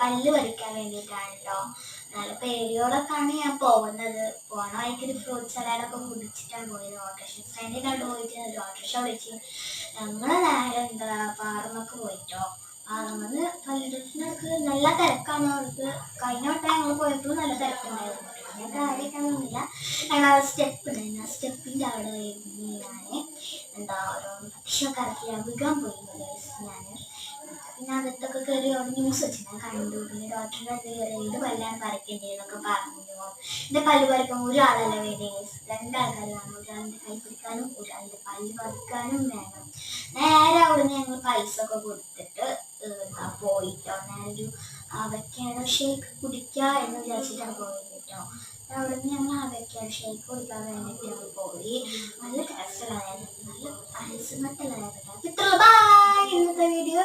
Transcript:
പല്ല് പറിക്കാൻ വേണ്ടിയിട്ടാണല്ലോ. നല്ല പേടിയോടൊക്കെയാണ് ഞാൻ പോകുന്നത്. പോണ വഴിക്കൊരു ഫ്രൂട്ട് സലാഡൊക്കെ കുടിച്ചിട്ടാണ് പോയത്. ഓട്ടോറിക്ഷ സ്റ്റാൻഡിലാണ് പോയിട്ട് ഒരു ഓട്ടോറിക്ഷ വിളിച്ച് ഞങ്ങള് നേരെ എന്താ പാറമ്മക്ക് പോയിട്ടോ. പാറമ്മന്ന് പലയിടത്തിനൊക്കെ നല്ല തിരക്കാണ്. അവർക്ക് കഴിഞ്ഞ വട്ടം ഞങ്ങൾ പോയപ്പോഴും നല്ല തിരക്കുണ്ടായിരുന്നു. ഞങ്ങൾക്ക് ആദ്യമൊന്നുമില്ല. ഞങ്ങൾ ആ സ്റ്റെപ്പ് ഉണ്ടായിരുന്നു. ആ സ്റ്റെപ്പിൻ്റെ അവിടെ ഞാൻ എന്താ ഓരോ ഭക്ഷണമൊക്കെ ഇറക്കി വിൽക്കാൻ പോയിരുന്നു ഞാൻ. പിന്നെ അകത്തൊക്കെ കയറി അവിടെ ന്യൂസ് വെച്ച് ഞാൻ കണ്ടു. പിന്നെ ഡോക്ടറിൻ്റെ അടുത്ത് കയറി ഇത് പല്ലാണ് പറിക്കേണ്ടതെന്നൊക്കെ പറഞ്ഞു. എൻ്റെ പല്ല് പറിക്കാൻ ഒരാളല്ല വേണ്ടത്, രണ്ടാൾക്കാർ വേണം. ഒരാളുടെ കൈ പിടിക്കാനും ഒരാളുടെ പല്ല് പറിക്കാനും വേണം. നേരെ അവിടുന്ന് ഞങ്ങൾ പൈസ ഒക്കെ കൊടുത്തിട്ട് പോയിട്ടോ. ഞാനൊരു അവക്കാഡോ ഷേക്ക് കുടിക്കുക എന്ന് വിചാരിച്ചിട്ടാണ് പോയത് കേട്ടോ. അവിടുന്ന് ഞങ്ങൾ അവക്കാഡോ ഷേക്ക് കുടിക്കാൻ വേണ്ടിയിട്ടാണ് പോയി. നല്ല ടേസ്റ്റുള്ളതായിരുന്നു, നല്ല ഐസ് നട്ടുള്ളതായിരുന്നു. ഇത്ര ഇന്നത്തെ വീഡിയോ.